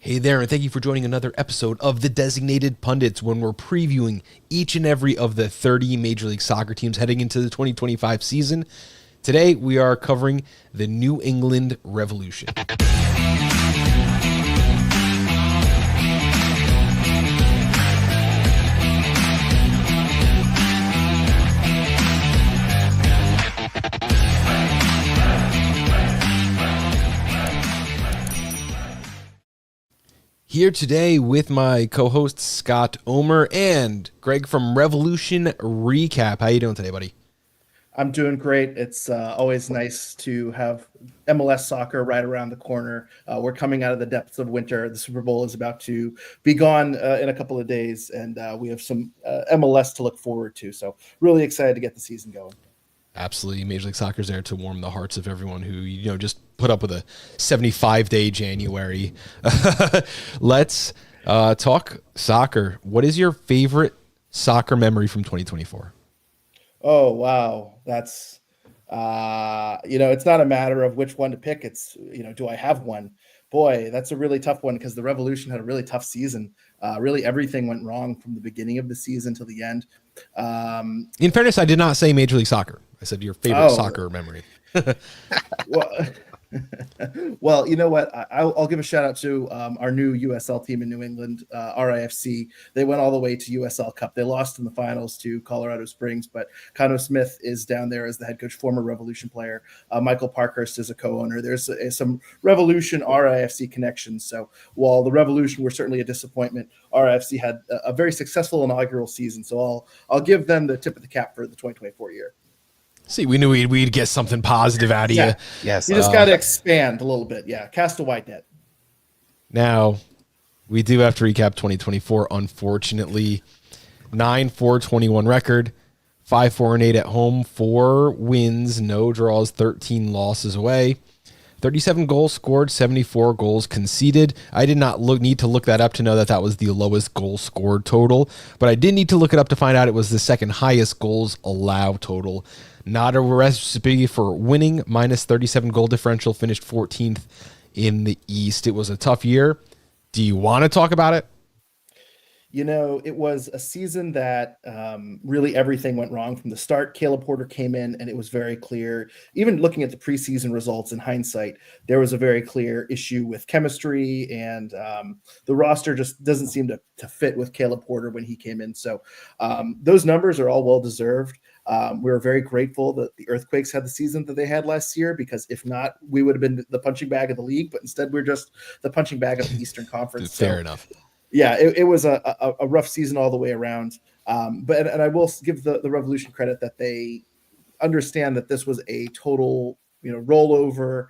Hey there, and thank you for joining another episode of the Designated Pundits when we're previewing each and every of the 30 Major League Soccer teams heading into the 2025 season. Today, we are covering the New England Revolution. Here today with my co-hosts Scott, Omer, and Greg from Revolution Recap. How you doing today, buddy? I'm doing great. It's always nice to have MLS soccer right around the corner. We're coming out of the depths of winter. The Super Bowl is about to be gone in a couple of days, and we have some MLS to look forward to. So really excited to get the season going. Absolutely. Major League Soccer's there to warm the hearts of everyone who, just put up with a 75-day January. Let's talk soccer. What is your favorite soccer memory from 2024? Oh, wow. That's, it's not a matter of which one to pick. It's, do I have one? Boy, that's a really tough one because the Revolution had a really tough season. Really, everything went wrong from the beginning of the season to the end. In fairness, I did not say Major League Soccer. I said your favorite soccer memory. well, well, you know what? I'll give a shout out to our new USL team in New England, RIFC. They went all the way to USL Cup. They lost in the finals to Colorado Springs, but Conor Smith is down there as the head coach, former Revolution player. Michael Parkhurst is a co-owner. There's some Revolution RIFC connections. So while the Revolution were certainly a disappointment, RIFC had a very successful inaugural season. So I'll give them the tip of the cap for the 2024 year. See, we knew we'd get something positive out of you. Yes. You just got to expand a little bit. Yeah. Cast a wide net. Now, we do have to recap 2024, unfortunately. 9-4-21 record, 5-4-8 at home, 4 wins, no draws, 13 losses away. 37 goals scored, 74 goals conceded. I did not need to look that up to know that was the lowest goal scored total, but I did need to look it up to find out it was the second highest goals allowed total. Not a recipe for winning, minus 37 goal differential, finished 14th in the East. It was a tough year. Do you want to talk about it? It was a season that really everything went wrong from the start. Caleb Porter came in, and it was very clear, even looking at the preseason results in hindsight, there was a very clear issue with chemistry, and the roster just doesn't seem to fit with Caleb Porter when he came in. So those numbers are all well-deserved. We were very grateful that the Earthquakes had the season that they had last year, because if not, we would have been the punching bag of the league, but instead we're just the punching bag of the Eastern Conference. Fair enough. Yeah, it was a rough season all the way around. But I will give the Revolution credit that they understand that this was a total rollover,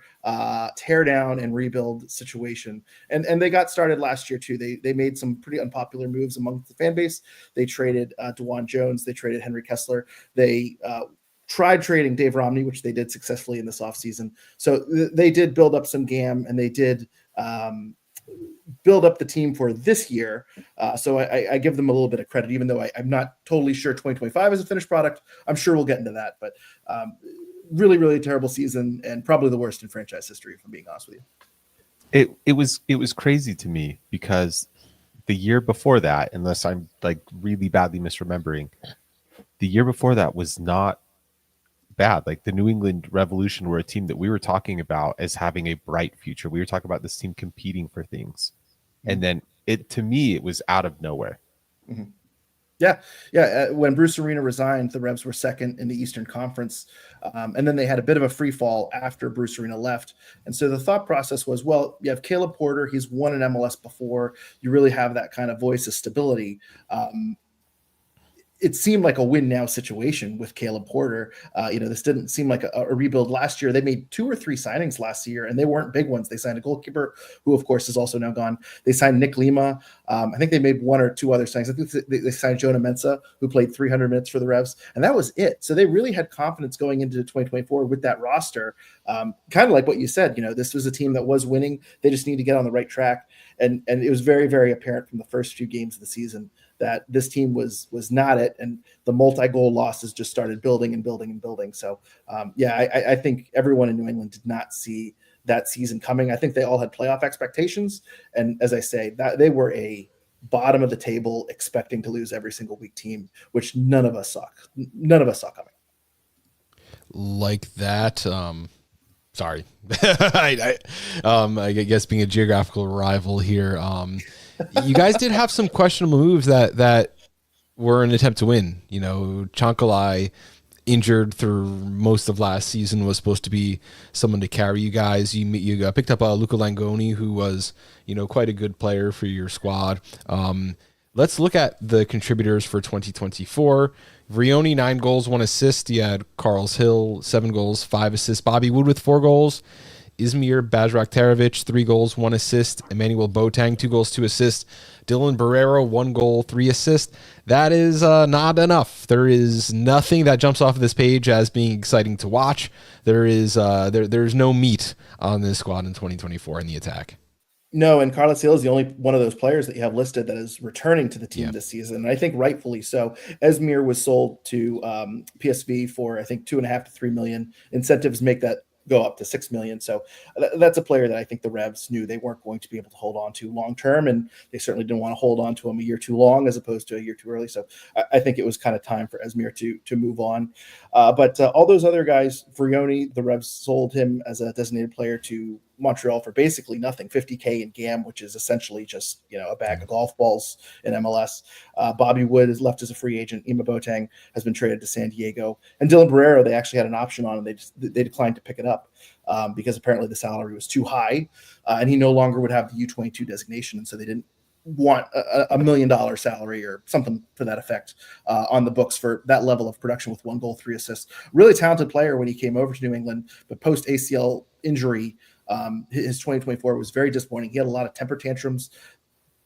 tear down and rebuild situation. And they got started last year too. They made some pretty unpopular moves among the fan base. They traded DeJuan Jones. They traded Henry Kessler. They tried trading Dave Romney, which they did successfully in this offseason. So they did build up some GAM, and they did build up the team for this year. So I give them a little bit of credit, even though I'm not totally sure 2025 is a finished product. I'm sure we'll get into that, but really, really terrible season, and probably the worst in franchise history, if I'm being honest with you. It was crazy to me because the year before that, unless I'm like really badly misremembering, the year before that was not bad. Like the New England Revolution were a team that we were talking about as having a bright future. We were talking about this team competing for things. And then to me, it was out of nowhere. Mm-hmm. Yeah. When Bruce Arena resigned, the Revs were second in the Eastern Conference. And then they had a bit of a free fall after Bruce Arena left. And so the thought process was, well, you have Caleb Porter. He's won an MLS before. You really have that kind of voice of stability. It seemed like a win now situation with Caleb Porter. This didn't seem like a rebuild last year. They made 2 or 3 signings last year, and they weren't big ones. They signed a goalkeeper who, of course, is also now gone. They signed Nick Lima. I think they made 1 or 2 other signings. I think they signed Jonah Mensah, who played 300 minutes for the Revs, and that was it. So they really had confidence going into 2024 with that roster. Kind of like what you said, this was a team that was winning. They just need to get on the right track. And it was very, very apparent from the first few games of the season that this team was not it, and the multi-goal losses just started building and building and building. So, I think everyone in New England did not see that season coming. I think they all had playoff expectations. And as I say, that they were a bottom of the table, expecting to lose every single week team, which none of us saw coming. Like that. Sorry. I guess being a geographical rival here. You guys did have some questionable moves that were an attempt to win. You know, Chankalai, injured through most of last season, was supposed to be someone to carry you guys. You picked up Luca Langoni, who was, you know, quite a good player for your squad. Let's look at the contributors for 2024. Vrioni, 9 goals, 1 assist. You had Carles Hill, 7 goals, 5 assists. Bobby Wood with 4 goals. Izmir Bajraktarevic, 3 goals, 1 assist. Emmanuel Boateng, 2 goals, 2 assists. Dylan Barrero, 1 goal, 3 assists. That is not enough. There is nothing that jumps off of this page as being exciting to watch. There's no meat on this squad in 2024 in the attack. No, and Carlos Hill is the only one of those players that you have listed that is returning to the team this season, and I think rightfully so. Esmir was sold to PSV for, I think, 2.5 to 3 million. Incentives make that go up to 6 million. So that's a player that I think the Revs knew they weren't going to be able to hold on to long term, and they certainly didn't want to hold on to him a year too long as opposed to a year too early. So I think it was kind of time for Esmir to move on. But all those other guys, Vrioni, the Revs sold him as a designated player to Montreal for basically nothing, 50K in GAM, which is essentially just, you know, a bag of golf balls in MLS. Bobby Wood is left as a free agent. Ima Boateng has been traded to San Diego, and Dylan Barrero, they actually had an option on, and they declined to pick it up because apparently the salary was too high, and he no longer would have the U22 designation, and so they didn't want a $1 million salary or something to that effect on the books for that level of production with 1 goal, 3 assists. Really talented player when he came over to New England, but post ACL injury, his 2024 was very disappointing. He had a lot of temper tantrums.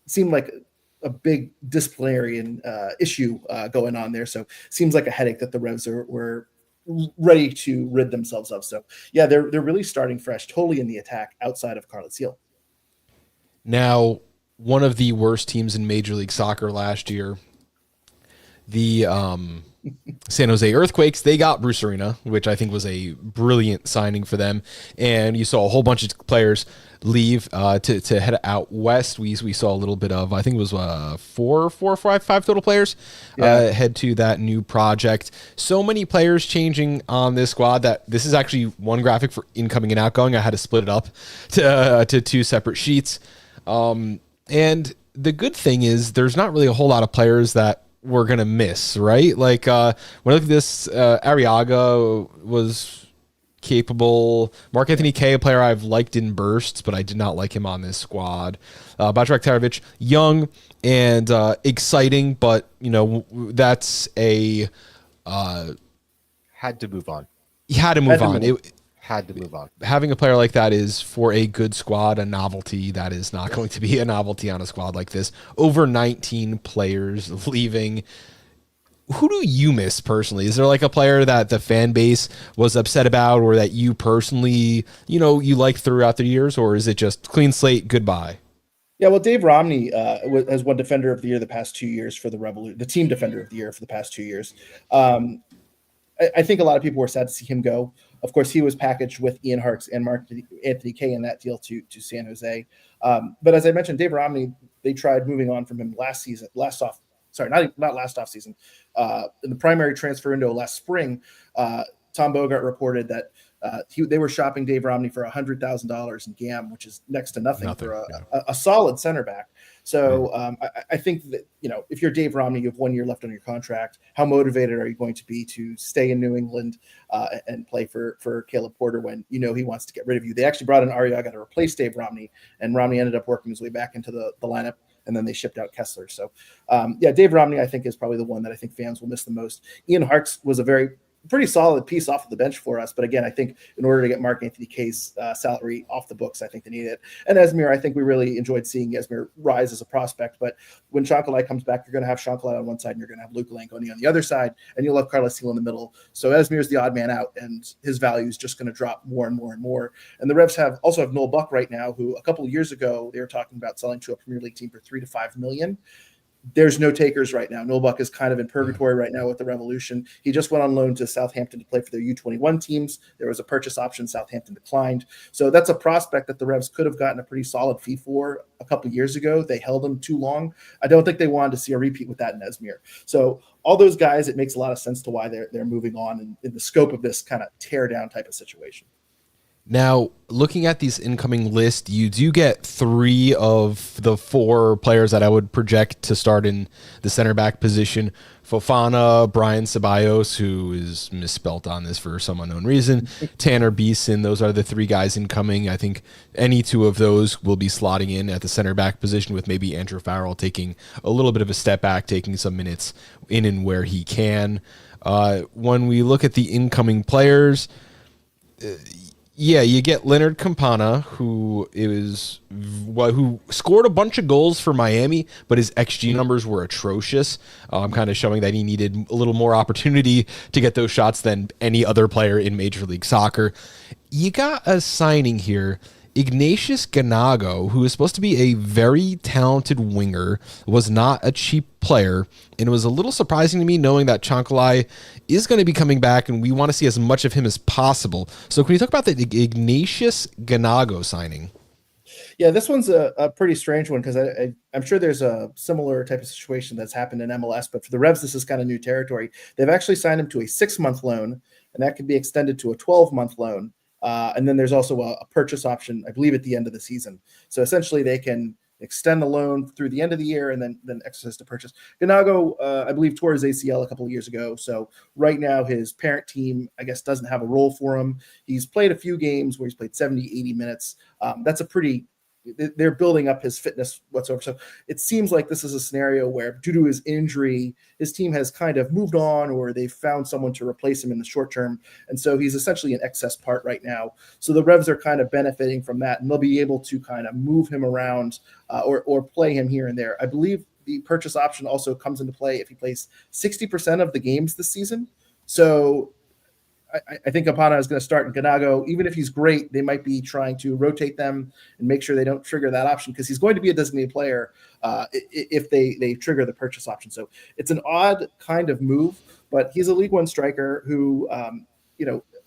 Seemed like a big disciplinary issue going on there. So seems like a headache that the Revs were ready to rid themselves of. So yeah, they're really starting fresh, totally in the attack outside of Carlos Hill. Now, one of the worst teams in Major League Soccer last year, the San Jose Earthquakes, they got Bruce Arena, which I think was a brilliant signing for them. And you saw a whole bunch of players leave to head out west. We saw a little bit of, I think it was five total players head to that new project. So many players changing on this squad that this is actually one graphic for incoming and outgoing. I had to split it up to 2 separate sheets. And the good thing is there's not really a whole lot of players that we're going to miss, right? Like when I look at this, Arriaga was capable. Mark Anthony K, a player I've liked in bursts, but I did not like him on this squad. Bajraktarevic, young and exciting, but you know, that's a Had to move on. he had to move on. Had to move on. Having a player like that is, for a good squad, a novelty. That is not going to be a novelty on a squad like this. Over 19 players leaving. Who do you miss personally? Is there like a player that the fan base was upset about, or that you personally, you know, you like throughout the years, or is it just clean slate, goodbye? Yeah, well, Dave Romney has won Defender of the Year the past 2 years for the Revolution, the team Defender of the Year for the past 2 years. I think a lot of people were sad to see him go. Of course, he was packaged with Ian Harkes and Mark Anthony K in that deal to San Jose. But as I mentioned, Dave Romney, they tried moving on from him not last off season. In the primary transfer window last spring, Tom Bogart reported that they were shopping Dave Romney for $100,000 in GAM, which is next to nothing for a solid center back. So I think that, you know, if you're Dave Romney, you have 1 year left on your contract. How motivated are you going to be to stay in New England and play for Caleb Porter when you know he wants to get rid of you? They actually brought in Arriaga to replace Dave Romney, and Romney ended up working his way back into the lineup, and then they shipped out Kessler. So, Dave Romney, I think, is probably the one that I think fans will miss the most. Ian Harkes was a pretty solid piece off of the bench for us. But again, I think in order to get Mark Anthony K's salary off the books, I think they need it. And Esmir, I think we really enjoyed seeing Esmir rise as a prospect. But when Chankalai comes back, you're going to have Chankalai on one side and you're going to have Luca Langoni on the other side, and you'll have Carlos Hill in the middle. So Esmir is the odd man out, and his value is just going to drop more and more and more. And the Revs also have Noel Buck right now, who a couple of years ago they were talking about selling to a Premier League team for $3 to $5 million. there's no takers right now. Nolbuck is kind of in purgatory right now with the Revolution. He just went on loan to Southampton to play for their U21 teams. There was a purchase option. Southampton declined. So that's a prospect that the Revs could have gotten a pretty solid fee for a couple of years ago. They held him too long. I don't think they wanted to see a repeat with that in Esmir. So all those guys, it makes a lot of sense to why they're moving on in the scope of this kind of tear down type of situation. Now, looking at these incoming list, you do get 3 of the 4 players that I would project to start in the center back position. Fofana, Brian Ceballos, who is misspelt on this for some unknown reason, Tanner Beeson. Those are the 3 guys incoming. I think any 2 of those will be slotting in at the center back position, with maybe Andrew Farrell taking a little bit of a step back, taking some minutes in and where he can. When we look at the incoming players, yeah, you get Leonard Campana, who scored a bunch of goals for Miami, but his XG numbers were atrocious. Kind of showing that he needed a little more opportunity to get those shots than any other player in Major League Soccer. You got a signing here, Ignatius Ganago, who is supposed to be a very talented winger, was not a cheap player, and it was a little surprising to me knowing that Chancalay is going to be coming back and we want to see as much of him as possible. So can you talk about the Ignatius Ganago signing? Yeah, this one's a pretty strange one because I'm sure there's a similar type of situation that's happened in MLS, but for the Revs, this is kind of new territory. They've actually signed him to a 6-month loan, and that can be extended to a 12-month loan. And then there's also a purchase option, I believe, at the end of the season. So essentially they can extend the loan through the end of the year and then exercise to purchase. Ganago, I believe, tore his ACL a couple of years ago. So right now his parent team, I guess, doesn't have a role for him. He's played a few games where he's played 70, 80 minutes. That's a pretty – they're building up his fitness whatsoever. So it seems like this is a scenario where, due to his injury, his team has kind of moved on, or they've found someone to replace him in the short term. And so he's essentially an excess part right now. So the Revs are kind of benefiting from that, and they'll be able to kind of move him around or play him here and there. I believe the purchase option also comes into play if he plays 60% of the games this season. So I think Campana is going to start in Ganago. Even if he's great, they might be trying to rotate them and make sure they don't trigger that option, because he's going to be a designated player if they trigger the purchase option. So it's an odd kind of move, but he's a League One striker who,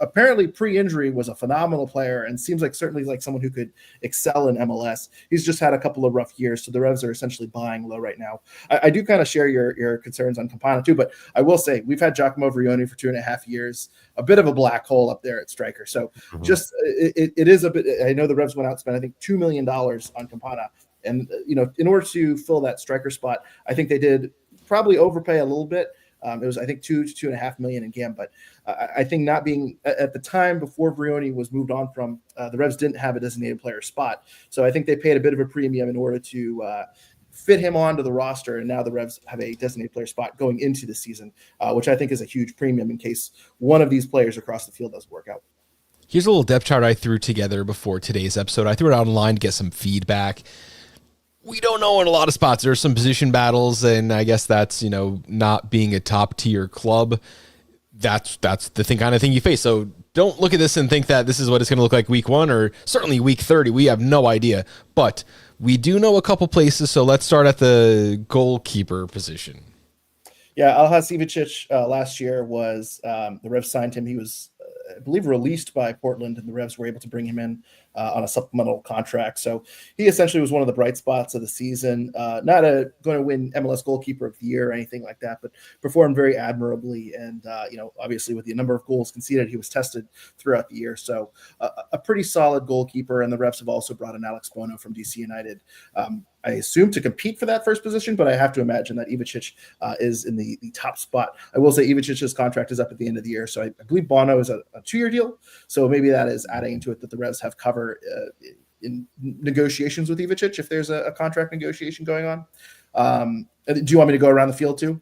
apparently pre-injury was a phenomenal player and seems like certainly like someone who could excel in MLS. He's just had a couple of rough years, so the Revs are essentially buying low right now. I do kind of share your concerns on Campana too, but I will say we've had Giacomo Vrioni for 2.5 years, a bit of a black hole up there at striker. So just it is a bit. I know the Revs went out and spent, I think, $2 million on Campana, and in order to fill that striker spot, I think they did probably overpay a little bit. It was, I think, $2 to $2.5 million in GAM, but I think not being at the time before Vrioni was moved on from, the Revs didn't have a designated player spot. So I think they paid a bit of a premium in order to fit him onto the roster. And now the Revs have a designated player spot going into the season, which I think is a huge premium in case one of these players across the field doesn't work out. Here's a little depth chart I threw together before today's episode. I threw it out online to get some feedback. We don't know in a lot of spots. There's some position battles, and I guess that's, not being a top tier club. That's the kind of thing you face. So don't look at this and think that this is what it's going to look like week 1 or certainly week 30. We have no idea, but we do know a couple places. So let's start at the goalkeeper position. Yeah, Alhas Ivicic last year was the Revs signed him. He was, I believe, released by Portland, and the Revs were able to bring him in on a supplemental contract. So he essentially was one of the bright spots of the season. Not going to win MLS Goalkeeper of the Year or anything like that, but performed very admirably. And, obviously with the number of goals conceded, he was tested throughout the year. So a pretty solid goalkeeper. And the Revs have also brought in Alex Bono from DC United. I assume to compete for that first position, but I have to imagine that Ivicic is in the top spot. I will say Ivicic's contract is up at the end of the year, so I believe Bono is a 2-year deal. So maybe that is adding into it that the Revs have cover in negotiations with Ivicic if there's a contract negotiation going on. Do you want me to go around the field too?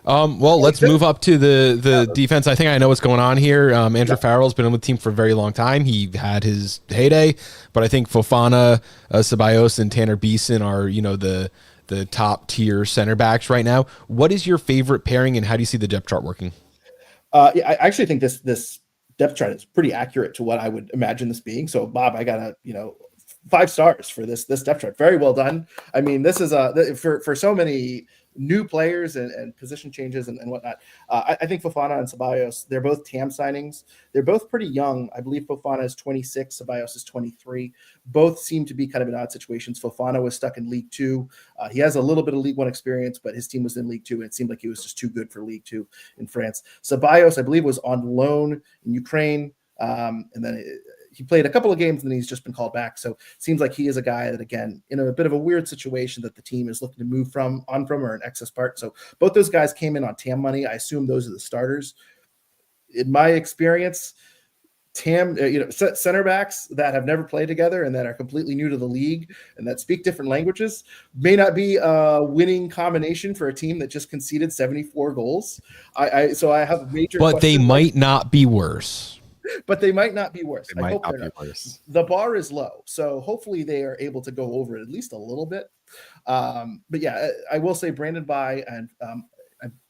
Well, let's move up to the defense. I think I know what's going on here. Andrew Farrell's been on the team for a very long time. He had his heyday, but I think Fofana, Ceballos, and Tanner Beeson are, the top tier center backs right now. What is your favorite pairing, and how do you see the depth chart working? I actually think this depth chart is pretty accurate to what I would imagine this being. So, Bob, I gotta, 5 stars for this depth chart. Very well done. I mean, this is for so many new players and position changes and whatnot. I think Fofana and Ceballos, they're both TAM signings. They're both pretty young. I believe Fofana is 26, Ceballos is 23. Both seem to be kind of in odd situations. Fofana was stuck in League Two. He has a little bit of League One experience, but his team was in League Two, and it seemed like he was just too good for League Two in France. Ceballos, I believe, was on loan in Ukraine, and then he played a couple of games and then he's just been called back. So it seems like he is a guy that, again, in a bit of a weird situation that the team is looking to move on from or an excess part. So both those guys came in on TAM money. I assume those are the starters. In my experience, TAM, center backs that have never played together and that are completely new to the league and that speak different languages may not be a winning combination for a team that just conceded 74 goals. So I have a major but they might not be worse. But they might not be worse. They I might hope not they're be not. worse. The bar is low, so hopefully they are able to go over it at least a little bit. But yeah, I will say Brandon Bai and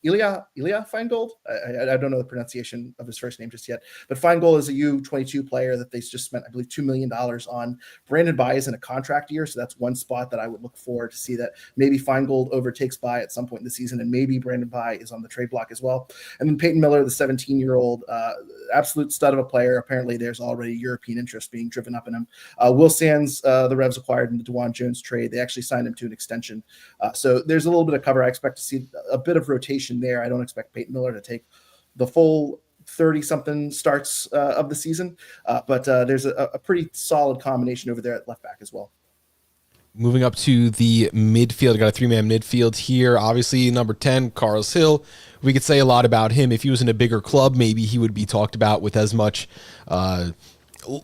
Ilya Feingold. I don't know the pronunciation of his first name just yet, but Feingold is a U22 player that they just spent, I believe, $2 million on. Brandon Bai is in a contract year, so that's one spot that I would look for to see that maybe Feingold overtakes Bai at some point in the season, and maybe Brandon Bai is on the trade block as well. And then Peyton Miller, the 17-year-old, absolute stud of a player. Apparently, there's already European interest being driven up in him. Will Sands, the Revs acquired in the DeJuan Jones trade. They actually signed him to an extension. So there's a little bit of cover. I expect to see a bit of rotation there. I don't expect Peyton Miller to take the full 30-something starts of the season, but there's a pretty solid combination over there at left back as well. Moving up to the midfield, I got a 3-man midfield here. Obviously, number 10, Carlos Hill. We could say a lot about him. If he was in a bigger club, maybe he would be talked about with as much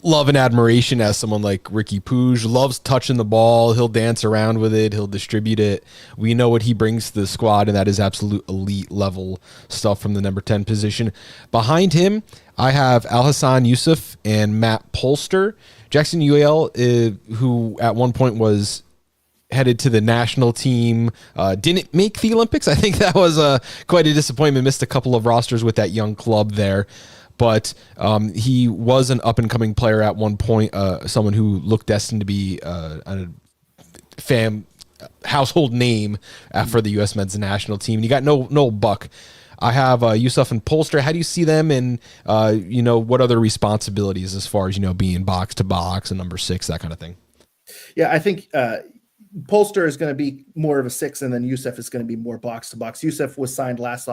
love and admiration as someone like Ricky Puig. Loves touching the ball. He'll dance around with it. He'll distribute it. We know what he brings to the squad, and that is absolute elite level stuff from the number 10 position. Behind him, I have Alhassan Yusuf and Matt Polster. Jackson Uel, who at one point was headed to the national team, didn't make the Olympics. I think that was quite a disappointment. Missed a couple of rosters with that young club there. But he was an up-and-coming player at one point, someone who looked destined to be a household name for the U.S. men's national team. And you got Noel Buck. I have Yusuf and Polster. How do you see them, and what other responsibilities as far as being box to box and number 6, that kind of thing? Yeah, I think Polster is going to be more of a 6, and then Yusuf is going to be more box to box. Yusuf was signed last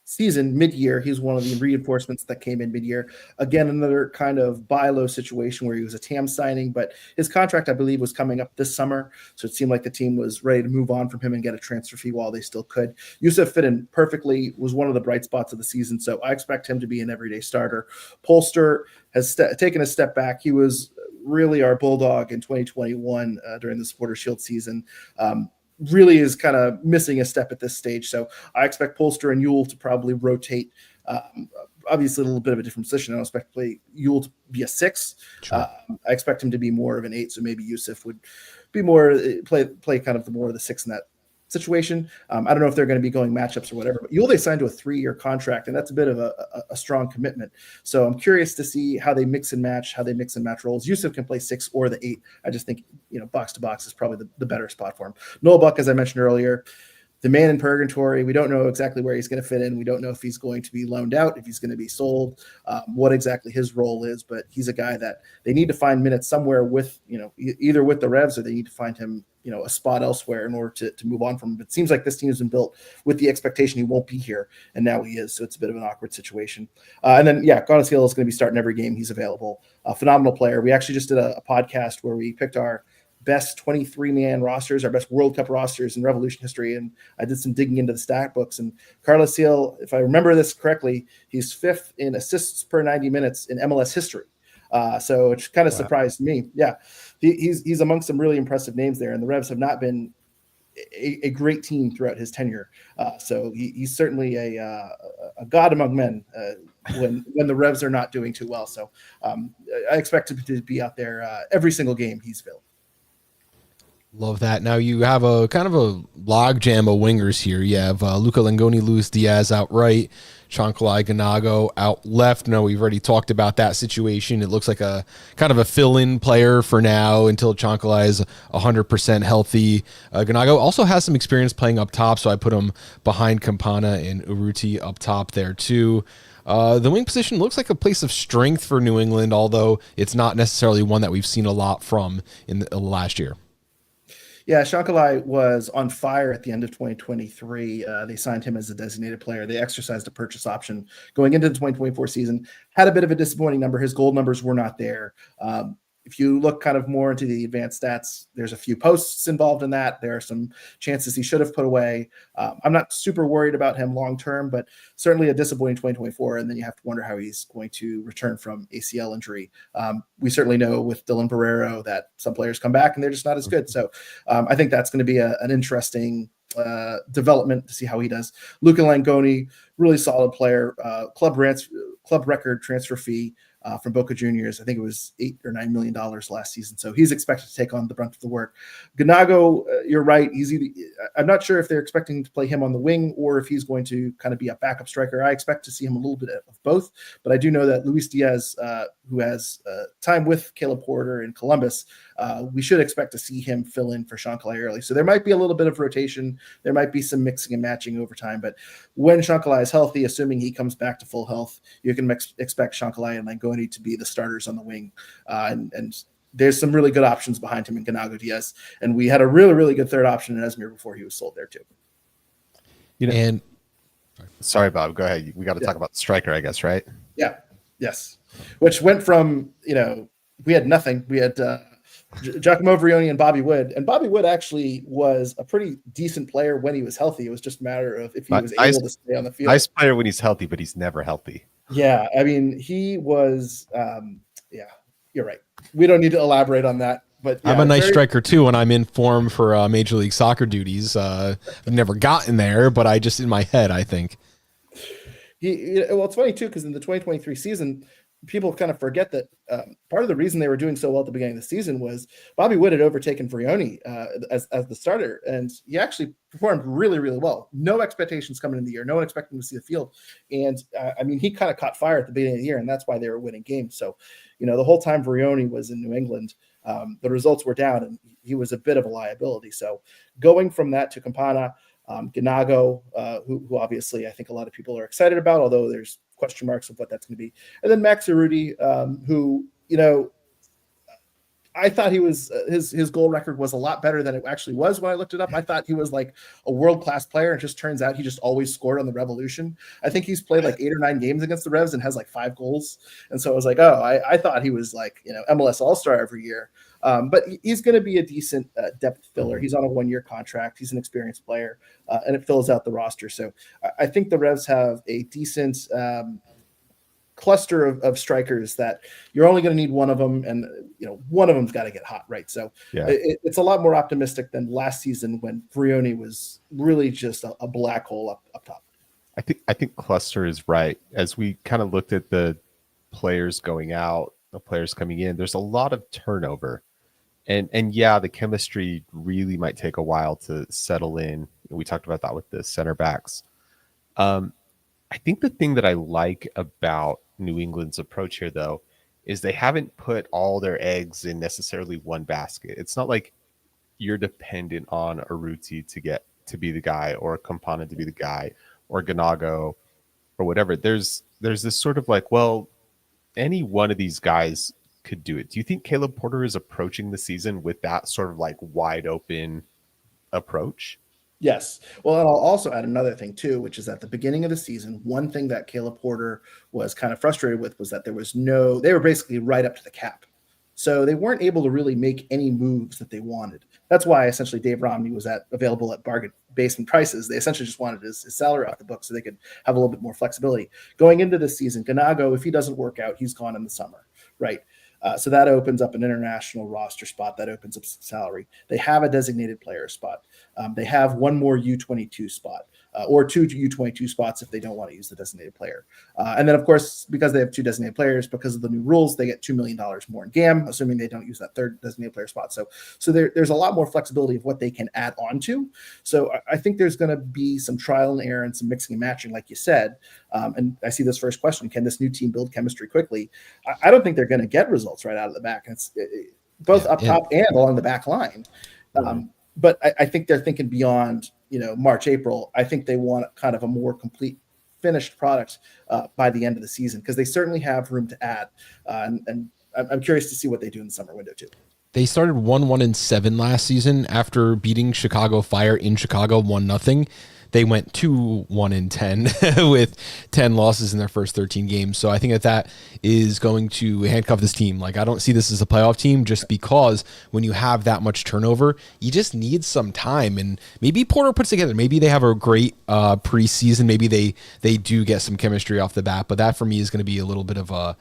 season, mid-year. He's one of the reinforcements that came in mid-year. Again, another kind of buy low situation where he was a TAM signing, but his contract, I believe, was coming up this summer. So it seemed like the team was ready to move on from him and get a transfer fee while they still could. Yusuf fit in perfectly, was one of the bright spots of the season. So I expect him to be an everyday starter. Polster has taken a step back. He was really our bulldog in 2021 during the Supporter Shield season. Really is kind of missing a step at this stage. So I expect Polster and Ewell to probably rotate. Obviously, a little bit of a different position. I don't expect Ewell to be a 6. Sure. I expect him to be more of an 8. So maybe Yusuf would be more play kind of the more of the 6 in that situation. I don't know if they're going to be going matchups or whatever, but Ewell, they signed to a 3-year contract, and that's a bit of a strong commitment. So I'm curious to see how they mix and match roles. Yusuf can play 6 or the 8. I just think, box to box is probably the better spot for him. Noel Buck, as I mentioned earlier, the man in purgatory. We don't know exactly where he's going to fit in. We don't know if he's going to be loaned out, if he's going to be sold, what exactly his role is, but he's a guy that they need to find minutes somewhere with, either with the Revs, or they need to find him, a spot elsewhere in order to move on from him. It seems like this team has been built with the expectation he won't be here, and now he is. So it's a bit of an awkward situation. And then, Carlos Hill is going to be starting every game he's available. A phenomenal player. We actually just did a podcast where we picked our best 23-man rosters, our best World Cup rosters in Revolution history, and I did some digging into the stat books. And Carlos Hill, if I remember this correctly, he's 5th in assists per 90 minutes in MLS history. So it kind of surprised me. Yeah, he's amongst some really impressive names there, and the Revs have not been a great team throughout his tenure. So he's certainly a god among men when the Revs are not doing too well. So I expect him to be out there every single game he's available. Love that. Now you have a kind of a logjam of wingers here. You have Luca Langoni, Luis Diaz out right, Shankly Ganago out left. No, we've already talked about that situation. It looks like a kind of a fill-in player for now until Shankly is 100% healthy. Ganago also has some experience playing up top, so I put him behind Campana and Urruti up top there too. The wing position looks like a place of strength for New England, although it's not necessarily one that we've seen a lot from in the last year. Yeah, Shankly was on fire at the end of 2023. They signed him as a designated player. They exercised a purchase option going into the 2024 season. Had a bit of a disappointing number. His goal numbers were not there. If you look kind of more into the advanced stats, there's a few posts involved in that. There are some chances he should have put away. I'm not super worried about him long term, but certainly a disappointing 2024. And then you have to wonder how he's going to return from ACL injury. We certainly know with Dylan Barrero that some players come back and they're just not as good. So I think that's going to be an interesting development to see how he does. Luca Langoni, really solid player, club record transfer fee from Boca Juniors. I think it was $8 or $9 million last season. So he's expected to take on the brunt of the work. Ganago, you're right. I'm not sure if they're expecting to play him on the wing or if he's going to kind of be a backup striker. I expect to see him a little bit of both, but I do know that Luis Diaz, who has time with Caleb Porter in Columbus, we should expect to see him fill in for Shankly early. So there might be a little bit of rotation. There might be some mixing and matching over time, but when Shankly is healthy, assuming he comes back to full health, you can expect Shankly and Langoni to be the starters on the wing. And there's some really good options behind him in Ganago Diaz. And we had a really, really good third option in Esmir before he was sold there too. And sorry, Bob, go ahead. We got to talk about the striker, I guess, right? Yeah. Yes. Which went from, we had nothing. We had Giacomo Vrioni and Bobby Wood. And Bobby Wood actually was a pretty decent player when he was healthy. It was just a matter of if he was able to stay on the field. Nice player when he's healthy, but he's never healthy. Yeah. I mean, he was, you're right. We don't need to elaborate on that. But yeah, I'm a nice striker too when I'm in form for Major League Soccer duties. I've never gotten there, but I just in my head, I think. Well, it's funny too, because in the 2023 season, people kind of forget that part of the reason they were doing so well at the beginning of the season was Bobby Wood had overtaken Vrioni as the starter, and he actually performed really, really well. No expectations coming in the year, no one expecting to see the field, and I mean, he kind of caught fire at the beginning of the year, and that's why they were winning games. So, the whole time Vrioni was in New England, the results were down, and he was a bit of a liability. So, going from that to Campana. Ganago, who obviously I think a lot of people are excited about, although there's question marks of what that's going to be. And then Max Urruti, who, I thought he was his goal record was a lot better than it actually was when I looked it up. I thought he was like a world-class player, and it just turns out he just always scored on the Revolution. I think he's played like 8 or 9 games against the Revs and has like 5 goals. And so I was like, I thought he was like, MLS All-Star every year. But he's going to be a decent depth filler. He's on a 1-year contract. He's an experienced player, and it fills out the roster. So I think the Revs have a decent cluster of strikers that you're only going to need one of them, and one of them's got to get hot, right? So yeah. It's a lot more optimistic than last season when Vrioni was really just a black hole up top. I think cluster is right. As we kind of looked at the players going out, the players coming in, there's a lot of turnover. And yeah, the chemistry really might take a while to settle in. We talked about that with the center backs. I think the thing that I like about New England's approach here, though, is they haven't put all their eggs in necessarily one basket. It's not like you're dependent on Urruti to be the guy, or Campana to be the guy, or Ganago, or whatever. There's this sort of like, well, any one of these guys could do it. Do you think Caleb Porter is approaching the season with that sort of like wide open approach? Yes. Well, and I'll also add another thing too, which is at the beginning of the season, one thing that Caleb Porter was kind of frustrated with was that they were basically right up to the cap. So they weren't able to really make any moves that they wanted. That's why essentially Dave Romney was available at bargain basement prices. They essentially just wanted his salary off the book so they could have a little bit more flexibility. Going into this season, Ganago, if he doesn't work out, he's gone in the summer, right? So that opens up an international roster spot. That opens up salary. They have a designated player spot. They have one more U22 spot. or 2 U22 spots if they don't want to use the designated player. And then, of course, because they have 2 designated players, because of the new rules, they get $2 million more in GAM, assuming they don't use that 3rd designated player spot. So there's a lot more flexibility of what they can add on to. So I think there's going to be some trial and error and some mixing and matching, like you said. And I see this first question: can this new team build chemistry quickly? I don't think they're going to get results right out of the back. It's both up top and along the back line. But I think they're thinking beyond, March, April. I think they want kind of a more complete finished product by the end of the season, because they certainly have room to add. And I'm curious to see what they do in the summer window too. They started 1-1-7 last season after beating Chicago Fire in Chicago 1-0. They went 2-1-10 with 10 losses in their first 13 games. So I think that is going to handcuff this team. Like, I don't see this as a playoff team, just because when you have that much turnover, you just need some time. And maybe Porter puts together, maybe they have a great preseason. Maybe they do get some chemistry off the bat, but that for me is going to be a little bit of a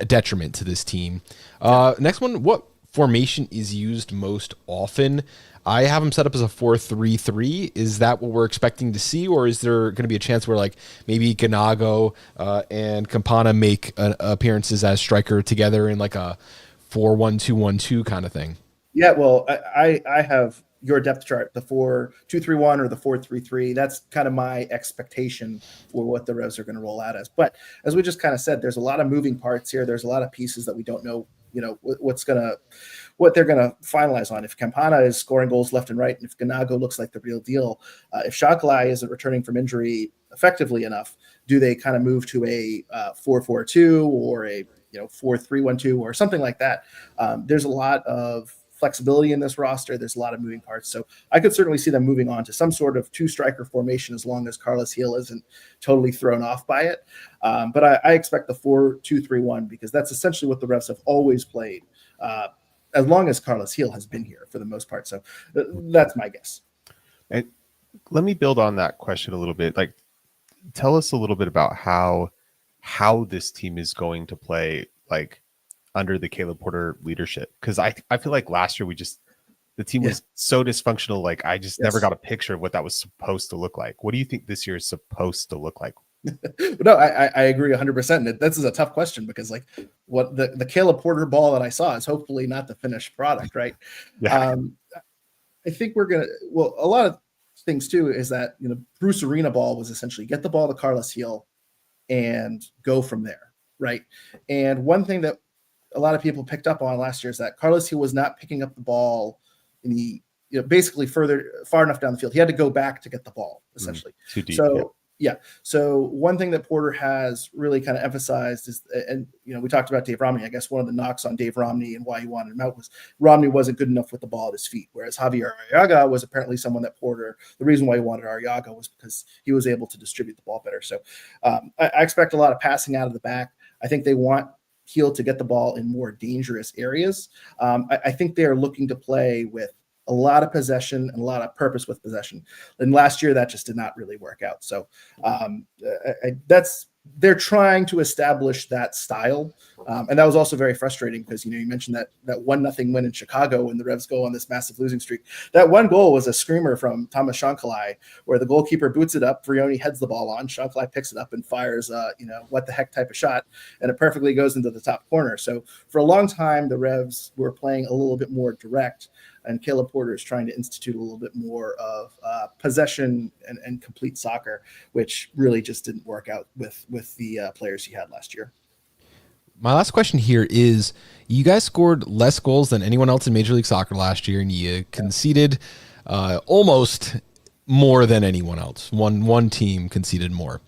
detriment to this team. Next one, what formation is used most often? I have them set up as a 4-3-3. Is that what we're expecting to see, or is there going to be a chance where like maybe Ganago and Campana make appearances as striker together in like a 4-1-2-1-2 kind of thing? Yeah, well, I have your depth chart, the 4-2-3-1 or the 4-3-3. That's kind of my expectation for what the Revs are going to roll out as. But as we just kind of said, there's a lot of moving parts here. There's a lot of pieces that we don't know, what they're going to finalize on. If Campana is scoring goals left and right, and if Ganago looks like the real deal, if Shakalai isn't returning from injury effectively enough, do they kind of move to a 4-4-2 or a 4-3-1-2 or something like that? There's a lot of flexibility in this roster. There's a lot of moving parts. So I could certainly see them moving on to some sort of 2-striker formation, as long as Carlos Gil isn't totally thrown off by it. But I expect the 4-2-3-1, because that's essentially what the Revs have always played, as long as Carlos Gil has been here for the most part. So that's my guess. And let me build on that question a little bit. Like, tell us a little bit about how this team is going to play, like, under the Caleb Porter leadership. Because I feel like last year the team was so dysfunctional. Like, I just never got a picture of what that was supposed to look like. What do you think this year is supposed to look like? No, I agree 100%. This is a tough question, because like what the Caleb Porter ball that I saw is hopefully not the finished product, right? Yeah. I think a lot of things too is that, Bruce Arena ball was essentially get the ball to Carlos Gil and go from there, right? And one thing that a lot of people picked up on last year is that Carlos Gil was not picking up the ball in the basically far enough down the field. He had to go back to get the ball, essentially. Too deep. So yeah. So one thing that Porter has really kind of emphasized is, and we talked about Dave Romney. I guess one of the knocks on Dave Romney and why he wanted him out was Romney wasn't good enough with the ball at his feet, whereas Javier Arriaga was apparently someone that Porter, the reason why he wanted Arriaga was because he was able to distribute the ball better. So I expect a lot of passing out of the back. I think they want Gil to get the ball in more dangerous areas. I think they are looking to play with a lot of possession and a lot of purpose with possession. And last year that just did not really work out. So they're trying to establish that style. And that was also very frustrating because, you mentioned that 1-0 win in Chicago when the Revs go on this massive losing streak. That one goal was a screamer from Thomas Shakalai, where the goalkeeper boots it up, Vrioni heads the ball on, Shakalai picks it up and fires what the heck type of shot, and it perfectly goes into the top corner. So for a long time, the Revs were playing a little bit more direct, and Caleb Porter is trying to institute a little bit more of possession and complete soccer, which really just didn't work out with the players he had last year. My last question here is, you guys scored less goals than anyone else in Major League Soccer last year, and you conceded almost more than anyone else. One team conceded more.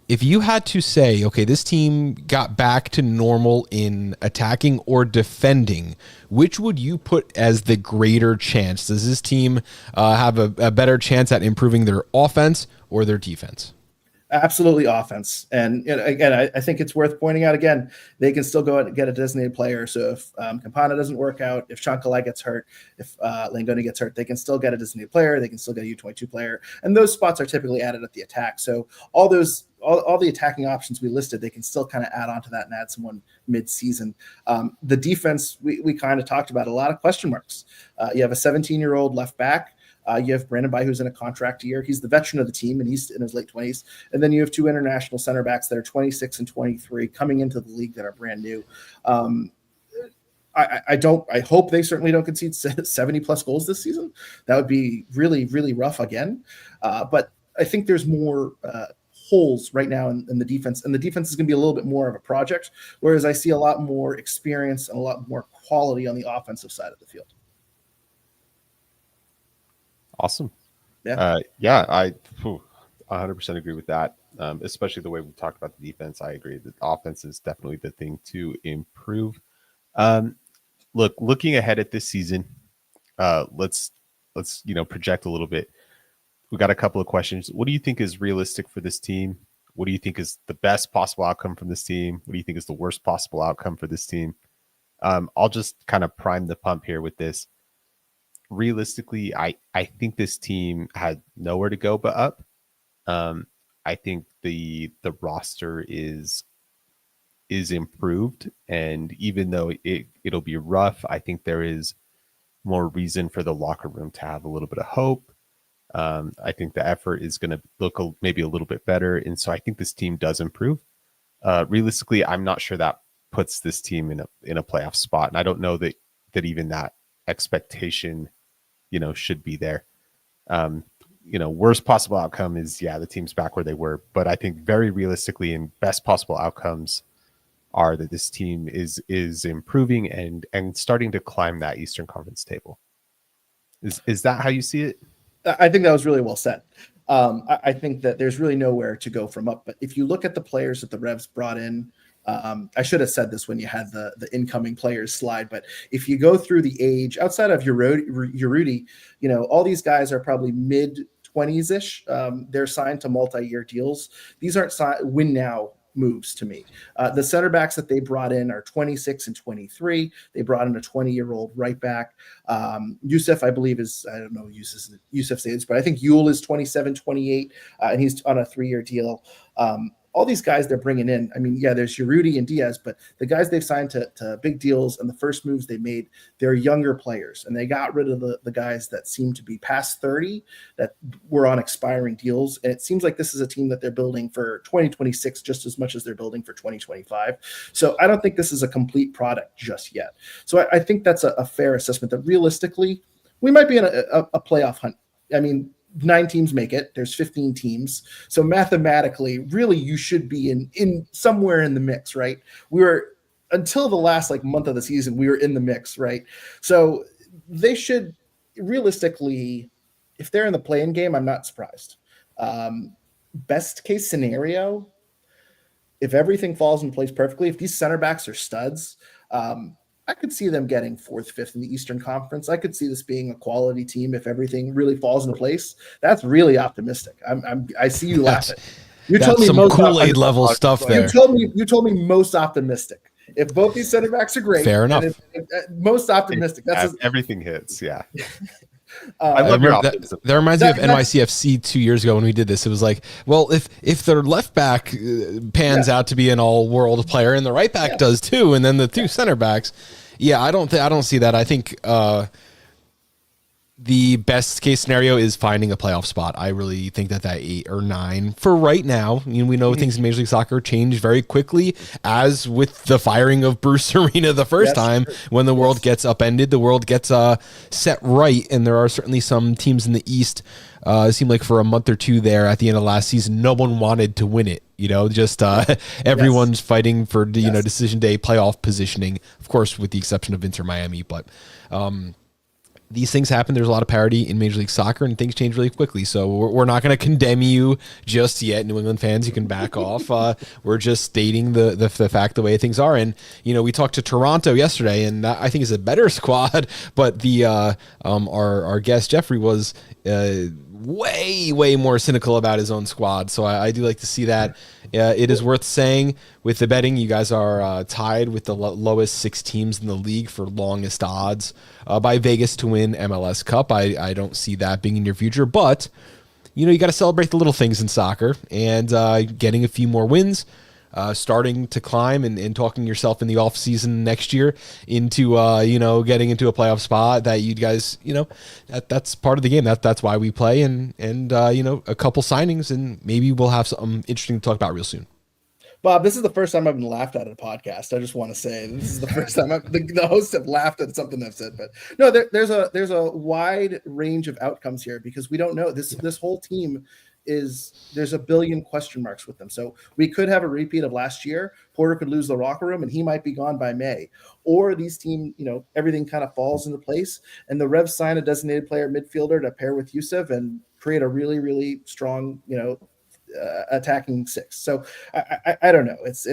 If you had to say, okay, this team got back to normal in attacking or defending, which would you put as the greater chance? Does this team have a better chance at improving their offense or their defense? Absolutely offense. And again, I think it's worth pointing out again, they can still go out and get a designated player. So if Campana doesn't work out, if Shakalai gets hurt, if Langoni gets hurt, they can still get a designated player. They can still get a U22 player. And those spots are typically added at the attack. So all the attacking options we listed, they can still kind of add on to that and add someone mid-season. The defense, we kind of talked about a lot of question marks. You have a 17-year-old left back You have Brandon Bai, who's in a contract year. He's the veteran of the team, and he's in his late 20s. And then you have two international center backs that are 26 and 23 coming into the league that are brand new. I hope they certainly don't concede 70 plus goals this season. That would be really, really rough again. But I think there's more holes right now in the defense, and the defense is going to be a little bit more of a project, whereas I see a lot more experience and a lot more quality on the offensive side of the field. Awesome. Yeah. I 100% agree with that. Especially the way we talked about the defense. I agree that offense is definitely the thing to improve. Looking ahead at this season, let's project a little bit. We got a couple of questions. What do you think is realistic for this team? What do you think is the best possible outcome from this team? What do you think is the worst possible outcome for this team? I'll just kind of prime the pump here with this. Realistically, I think this team had nowhere to go but up. I think the roster is improved, and even though it'll be rough, I think there is more reason for the locker room to have a little bit of hope. I think the effort is going to look maybe a little bit better, and so I think this team does improve. Realistically, I'm not sure that puts this team in a playoff spot, and I don't know that even that expectation, should be there. Worst possible outcome is the team's back where they were, but I think very realistically and best possible outcomes are that this team is improving and starting to climb that Eastern Conference table. Is that how you see it? I think that was really well said. I think that there's really nowhere to go from up. But if you look at the players that the Revs brought in, I should have said this when you had the incoming players slide, but if you go through the age outside of Urruti, all these guys are probably mid-20s-ish. They're signed to multi-year deals. These aren't win now moves to me. The center backs that they brought in are 26 and 23. They brought in a 20-year-old right back. Yusuf, I believe, I don't know Yusuf's age, but I think Yule is 27, 28, and he's on a 3-year deal. All these guys they're bringing in, there's Urruti and Diaz, but the guys they've signed to big deals and the first moves they made, they're younger players, and they got rid of the guys that seem to be past 30 that were on expiring deals. And it seems like this is a team that they're building for 2026 just as much as they're building for 2025. So I don't think this is a complete product just yet. So I think that's a fair assessment that realistically we might be in a playoff hunt. 9 teams make it. There's 15 teams. So mathematically, really, you should be in somewhere in the mix, right? We were, until the last month of the season, we were in the mix, right? So they should realistically, if they're in the play-in game, I'm not surprised. Best case scenario, if everything falls in place perfectly, if these center backs are studs, I could see them getting 4th, 5th in the Eastern Conference. I could see this being a quality team if everything really falls into place. That's really optimistic. I see you laughing. You told me some Kool-Aid level stuff there. You told me most optimistic. If both these center backs are great, fair enough. Most optimistic. That's everything hits. Yeah. I love that reminds me of NYCFC 2 years ago when we did this. It was like, well, if their left back pans out to be an all-world player and the right back does too, and then the 2 center backs, I don't see that. I think the best case scenario is finding a playoff spot. I really think that 8 or 9 for right now. We know things in Major League Soccer change very quickly, as with the firing of Bruce Arena the first time. When the world gets upended, the world gets set right, and there are certainly some teams in the East. It seemed like for a month or two there at the end of last season, no one wanted to win it. Everyone's fighting for decision day playoff positioning, of course, with the exception of Inter Miami, but. These things happen. There's a lot of parity in Major League Soccer, and things change really quickly. So we're not going to condemn you just yet, New England fans. You can back off. We're just stating the fact the way things are. And we talked to Toronto yesterday, and that I think is a better squad. But the our guest Jeffrey was way more cynical about his own squad. So I do like to see that. It is worth saying with the betting, you guys are tied with the lowest 6 teams in the league for longest odds by Vegas to win MLS Cup. I don't see that being in your future, but you got to celebrate the little things in soccer, and getting a few more wins starting to climb and talking yourself in the off season next year into getting into a playoff spot that you guys that's part of the game. That's why we play and a couple signings and maybe we'll have something interesting to talk about real soon. Bob, this is the first time I've been laughed at a podcast. I just want to say this is the first time the hosts have laughed at something I've said. But no, there's a wide range of outcomes here because we don't know. This whole team there's a billion question marks with them. So we could have a repeat of last year. Porter could lose the locker room and he might be gone by May. Or these team, everything kind of falls into place and the Revs sign a designated player midfielder to pair with Yusuf and create a really, really strong, attacking six. So I don't know. It's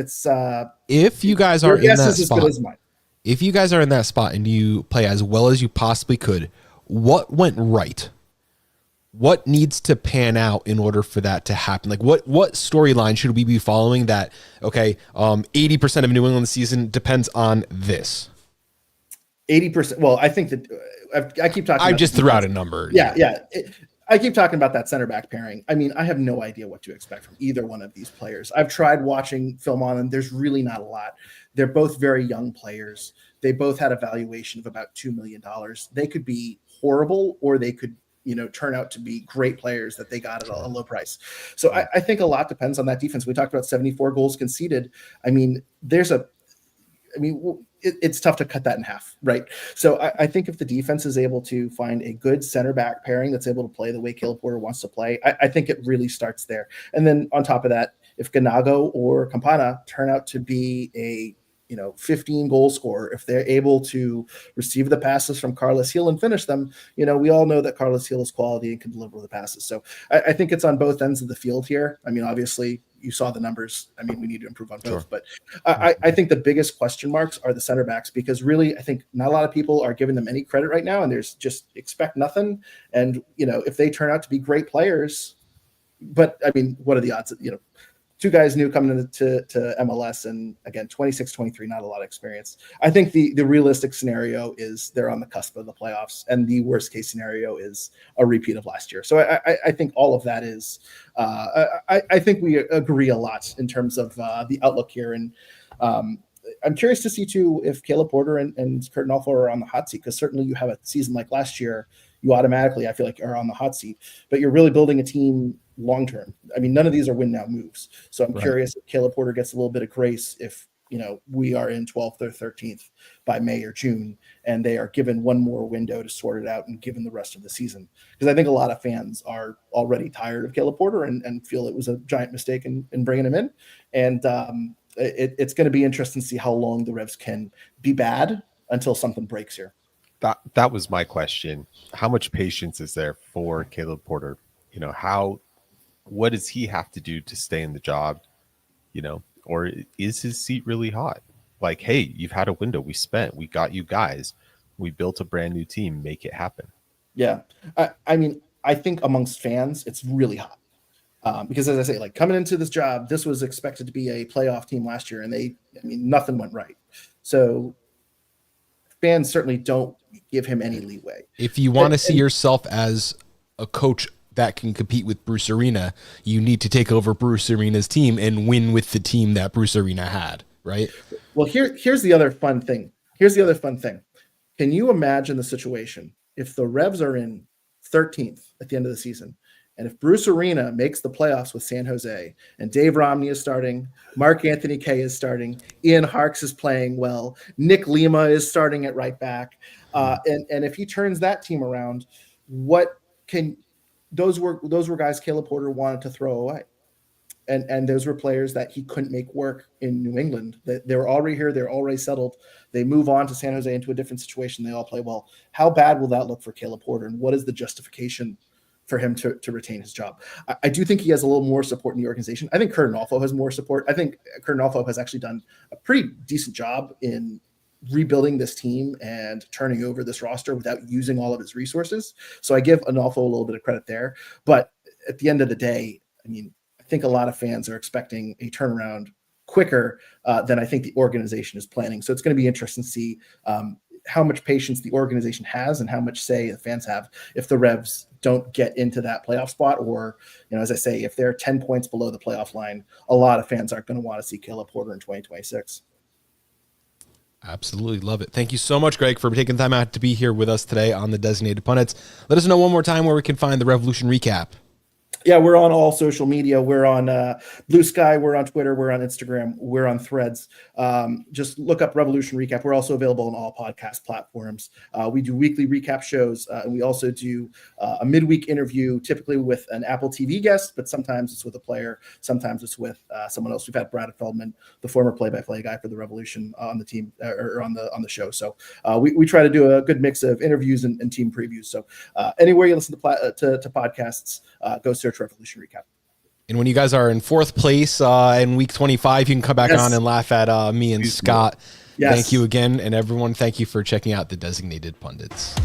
if you guys are in that spot, as mine. If you guys are in that spot and you play as well as you possibly could, what went right? What needs to pan out in order for that to happen? Like what storyline should we be following that, 80% of New England season depends on this? 80%. Well, I think that I keep talking. I just threw out a number. Yeah. I keep talking about that center back pairing. I mean, I have no idea what to expect from either one of these players. I've tried watching film on them. There's really not a lot. They're both very young players. They both had a valuation of about $2 million. They could be horrible or they could, turn out to be great players that they got at a low price. So I think a lot depends on that defense. We talked about 74 goals conceded. I mean, it's tough to cut that in half, right? So I think if the defense is able to find a good center back pairing that's able to play the way Caleb Porter wants to play, I think it really starts there. And then on top of that, if Ganago or Campana turn out to be a 15 goal scorer, if they're able to receive the passes from Carlos Hill and finish them, we all know that Carlos Hill is quality and can deliver the passes. So I think it's on both ends of the field here. I mean, obviously you saw the numbers. I mean, we need to improve on both, but I think the biggest question marks are the center backs because really, I think not a lot of people are giving them any credit right now. And there's just expect nothing. And, if they turn out to be great players, but I mean, what are the odds that, two guys new coming into MLS and again, 26, 23, not a lot of experience. I think the realistic scenario is they're on the cusp of the playoffs and the worst case scenario is a repeat of last year. So I think all of that is, I think we agree a lot in terms of the outlook here. And I'm curious to see too, if Caleb Porter and Curtin Alfo are on the hot seat, because certainly you have a season like last year, you automatically, I feel like, are on the hot seat, but you're really building a team long-term. I mean, none of these are win now moves. So I'm curious if Caleb Porter gets a little bit of grace if, we are in 12th or 13th by May or June, and they are given one more window to sort it out and given the rest of the season. Because I think a lot of fans are already tired of Caleb Porter and feel it was a giant mistake in bringing him in. And it's going to be interesting to see how long the Revs can be bad until something breaks here. That was my question. How much patience is there for Caleb Porter? What does he have to do to stay in the job? Or is his seat really hot? Like, hey, you've had a window. We got you guys. We built a brand new team. Make it happen. Yeah. I mean, I think amongst fans, it's really hot. Because as I say, like coming into this job, this was expected to be a playoff team last year and nothing went right. So fans certainly don't give him any leeway. If you want to see yourself as a coach that can compete with Bruce Arena, you need to take over Bruce Arena's team and win with the team that Bruce Arena had, right? Well, here's the other fun thing. Can you imagine the situation if the Revs are in 13th at the end of the season, and if Bruce Arena makes the playoffs with San Jose and Dave Romney is starting, Mark Anthony Kaye is starting, Ian Harkes is playing well, Nick Lima is starting at right back, and if he turns that team around, those were guys Caleb Porter wanted to throw away. And those were players that he couldn't make work in New England. They were already here. They're already settled. They move on to San Jose into a different situation. They all play well. How bad will that look for Caleb Porter? And what is the justification for him to retain his job? I do think he has a little more support in the organization. I think Curtin Alfo has more support. I think Curtin Alfo has actually done a pretty decent job in rebuilding this team and turning over this roster without using all of his resources. So I give Alfo a little bit of credit there. But at the end of the day, I mean, I think a lot of fans are expecting a turnaround quicker than I think the organization is planning. So it's going to be interesting to see how much patience the organization has and how much say the fans have if the Revs don't get into that playoff spot, or, as I say, if they're 10 points below the playoff line, a lot of fans aren't going to want to see Caleb Porter in 2026. Absolutely love it. Thank you so much, Greg, for taking time out to be here with us today on the Designated Pundits. Let us know one more time where we can find the Revolution recap. Yeah, we're on all social media. We're on Blue Sky. We're on Twitter. We're on Instagram. We're on Threads. Just look up Revolution Recap. We're also available on all podcast platforms. We do weekly recap shows, and we also do a midweek interview, typically with an Apple TV guest, but sometimes it's with a player. Sometimes it's with someone else. We've had Brad Feldman, the former play-by-play guy for the Revolution, on the team or on the show. So we try to do a good mix of interviews and team previews. So anywhere you listen to podcasts, go search Revolution Recap. And when you guys are in fourth place in week 25, you can come back on and laugh at me and Scott. Yes. Thank you again. And everyone, thank you for checking out the Designated Pundits.